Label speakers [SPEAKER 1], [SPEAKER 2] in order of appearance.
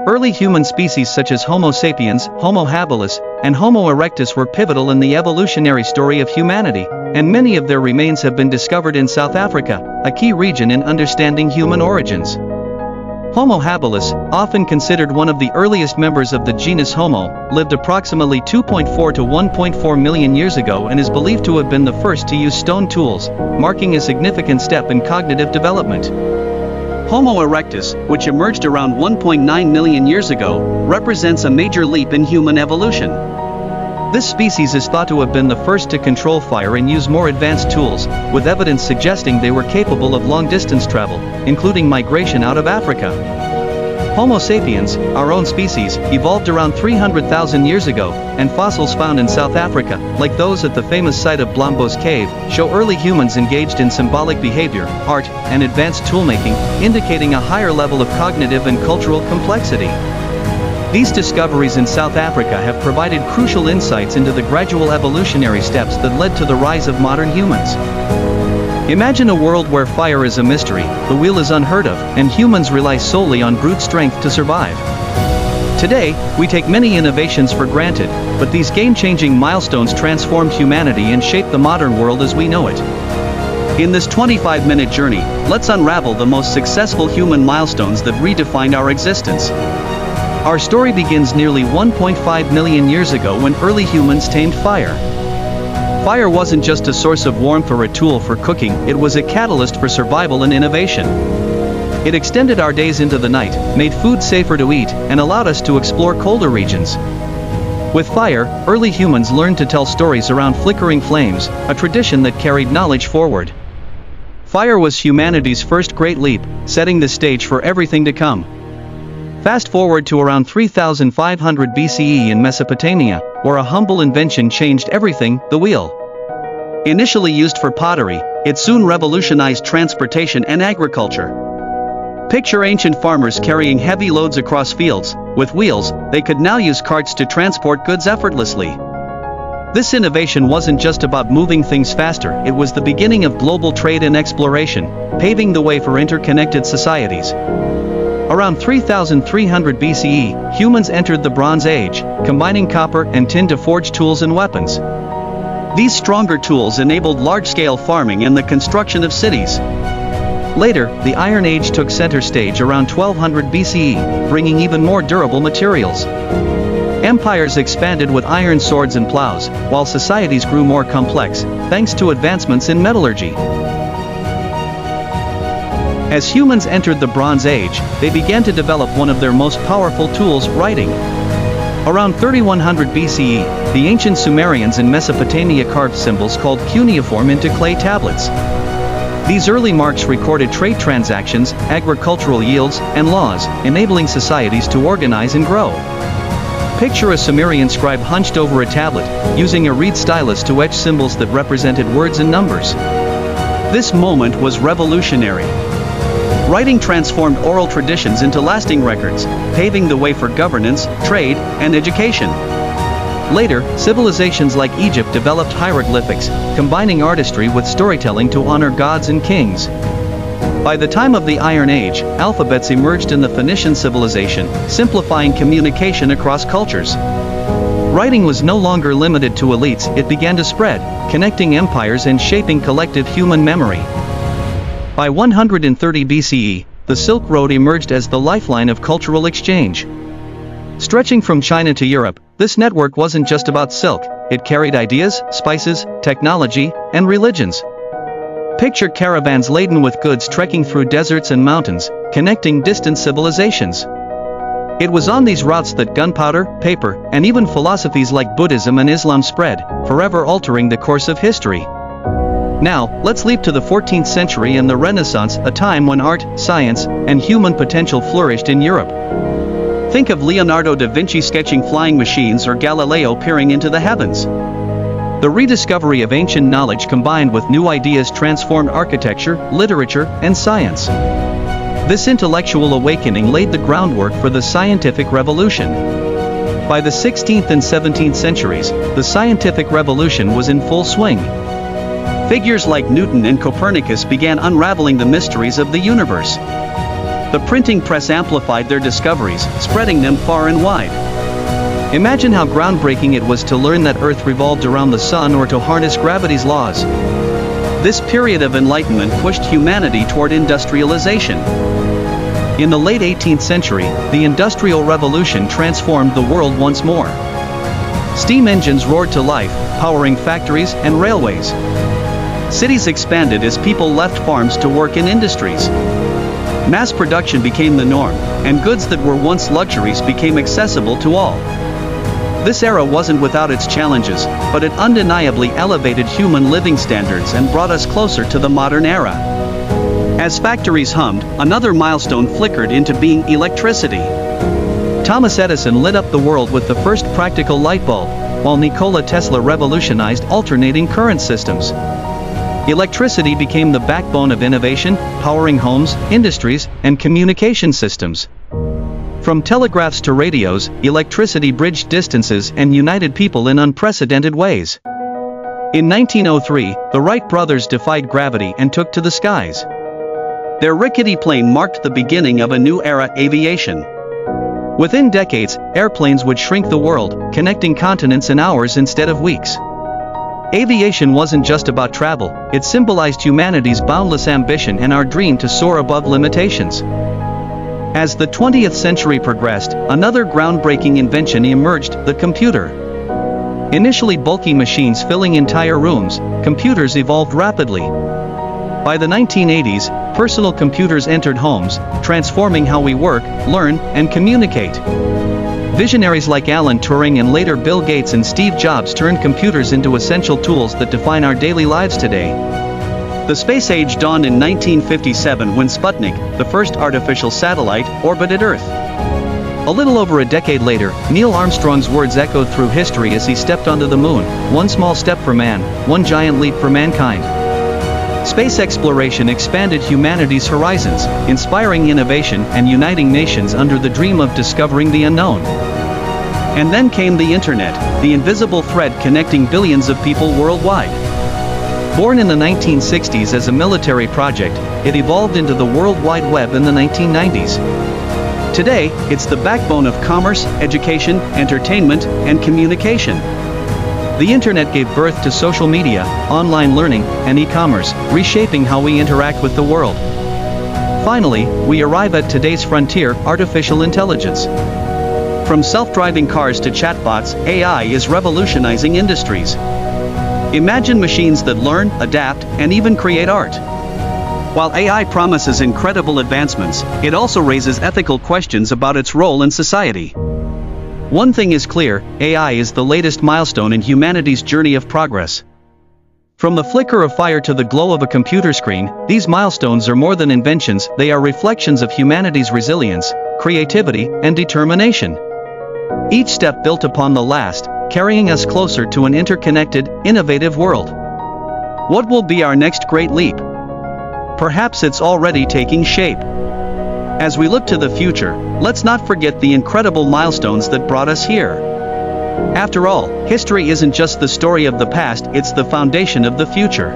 [SPEAKER 1] Early human species such as Homo sapiens, Homo habilis, and Homo erectus were pivotal in the evolutionary story of humanity, and many of their remains have been discovered in South Africa, a key region in understanding human origins. Homo habilis, often considered one of the earliest members of the genus Homo, lived approximately 2.4 to 1.4 million years ago and is believed to have been the first to use stone tools, marking a significant step in cognitive development. Homo erectus, which emerged around 1.9 million years ago, represents a major leap in human evolution. This species is thought to have been the first to control fire and use more advanced tools, with evidence suggesting they were capable of long-distance travel, including migration out of Africa. Homo sapiens, our own species, evolved around 300,000 years ago, and fossils found in South Africa, like those at the famous site of Blombos Cave, show early humans engaged in symbolic behavior, art, and advanced toolmaking, indicating a higher level of cognitive and cultural complexity. These discoveries in South Africa have provided crucial insights into the gradual evolutionary steps that led to the rise of modern humans. Imagine a world where fire is a mystery, the wheel is unheard of, and humans rely solely on brute strength to survive. Today, we take many innovations for granted, but these game-changing milestones transformed humanity and shaped the modern world as we know it. In this 25-minute journey, let's unravel the most successful human milestones that redefined our existence. Our story begins nearly 1.5 million years ago when early humans tamed fire. Fire wasn't just a source of warmth or a tool for cooking, it was a catalyst for survival and innovation. It extended our days into the night, made food safer to eat, and allowed us to explore colder regions. With fire, early humans learned to tell stories around flickering flames, a tradition that carried knowledge forward. Fire was humanity's first great leap, setting the stage for everything to come. Fast forward to around 3500 BCE in Mesopotamia, where a humble invention changed everything, the wheel. Initially used for pottery, it soon revolutionized transportation and agriculture. Picture ancient farmers carrying heavy loads across fields. With wheels, they could now use carts to transport goods effortlessly. This innovation wasn't just about moving things faster, it was the beginning of global trade and exploration, paving the way for interconnected societies. Around 3300 BCE, humans entered the Bronze Age, combining copper and tin to forge tools and weapons. These stronger tools enabled large-scale farming and the construction of cities. Later, the Iron Age took center stage around 1200 BCE, bringing even more durable materials. Empires expanded with iron swords and plows, while societies grew more complex, thanks to advancements in metallurgy. As humans entered the Bronze Age, they began to develop one of their most powerful tools, writing. Around 3100 BCE, the ancient Sumerians in Mesopotamia carved symbols called cuneiform into clay tablets. These early marks recorded trade transactions, agricultural yields, and laws, enabling societies to organize and grow. Picture a Sumerian scribe hunched over a tablet, using a reed stylus to etch symbols that represented words and numbers. This moment was revolutionary. Writing transformed oral traditions into lasting records, paving the way for governance, trade, and education. Later, civilizations like Egypt developed hieroglyphics, combining artistry with storytelling to honor gods and kings. By the time of the Iron Age, alphabets emerged in the Phoenician civilization, simplifying communication across cultures. Writing was no longer limited to elites, it began to spread, connecting empires and shaping collective human memory. By 130 BCE, the Silk Road emerged as the lifeline of cultural exchange. Stretching from China to Europe, this network wasn't just about silk, it carried ideas, spices, technology, and religions. Picture caravans laden with goods trekking through deserts and mountains, connecting distant civilizations. It was on these routes that gunpowder, paper, and even philosophies like Buddhism and Islam spread, forever altering the course of history. Now, let's leap to the 14th century and the Renaissance, a time when art, science, and human potential flourished in Europe. Think of Leonardo da Vinci sketching flying machines or Galileo peering into the heavens. The rediscovery of ancient knowledge combined with new ideas transformed architecture, literature, and science. This intellectual awakening laid the groundwork for the scientific revolution. By the 16th and 17th centuries, the scientific revolution was in full swing. Figures like Newton and Copernicus began unraveling the mysteries of the universe. The printing press amplified their discoveries, spreading them far and wide. Imagine how groundbreaking it was to learn that Earth revolved around the sun or to harness gravity's laws. This period of enlightenment pushed humanity toward industrialization. In the late 18th century, the Industrial Revolution transformed the world once more. Steam engines roared to life, powering factories and railways. Cities expanded as people left farms to work in industries. Mass production became the norm, and goods that were once luxuries became accessible to all. This era wasn't without its challenges, but it undeniably elevated human living standards and brought us closer to the modern era. As factories hummed, another milestone flickered into being: electricity. Thomas Edison lit up the world with the first practical light bulb, while Nikola Tesla revolutionized alternating current systems. Electricity became the backbone of innovation, powering homes, industries, and communication systems. From telegraphs to radios, electricity bridged distances and united people in unprecedented ways. In 1903, the Wright brothers defied gravity and took to the skies. Their rickety plane marked the beginning of a new era: aviation. Within decades, airplanes would shrink the world, connecting continents in hours instead of weeks. Aviation wasn't just about travel, it symbolized humanity's boundless ambition and our dream to soar above limitations. As the 20th century progressed, another groundbreaking invention emerged: the computer. Initially bulky machines filling entire rooms, computers evolved rapidly. By the 1980s, personal computers entered homes, transforming how we work, learn, and communicate. Visionaries like Alan Turing and later Bill Gates and Steve Jobs turned computers into essential tools that define our daily lives today. The space age dawned in 1957 when Sputnik, the first artificial satellite, orbited Earth. A little over a decade later, Neil Armstrong's words echoed through history as he stepped onto the moon: "One small step for man, one giant leap for mankind." Space exploration expanded humanity's horizons, inspiring innovation and uniting nations under the dream of discovering the unknown. And then came the internet, the invisible thread connecting billions of people worldwide. Born in the 1960s as a military project, it evolved into the World Wide Web in the 1990s. Today, it's the backbone of commerce, education, entertainment, and communication. The internet gave birth to social media, online learning, and e-commerce, reshaping how we interact with the world. Finally, we arrive at today's frontier: artificial intelligence. From self-driving cars to chatbots, AI is revolutionizing industries. Imagine machines that learn, adapt, and even create art. While AI promises incredible advancements, it also raises ethical questions about its role in society. One thing is clear: AI is the latest milestone in humanity's journey of progress. From the flicker of fire to the glow of a computer screen, these milestones are more than inventions, they are reflections of humanity's resilience, creativity, and determination. Each step built upon the last, carrying us closer to an interconnected, innovative world. What will be our next great leap? Perhaps it's already taking shape. As we look to the future, let's not forget the incredible milestones that brought us here. After all, history isn't just the story of the past, it's the foundation of the future.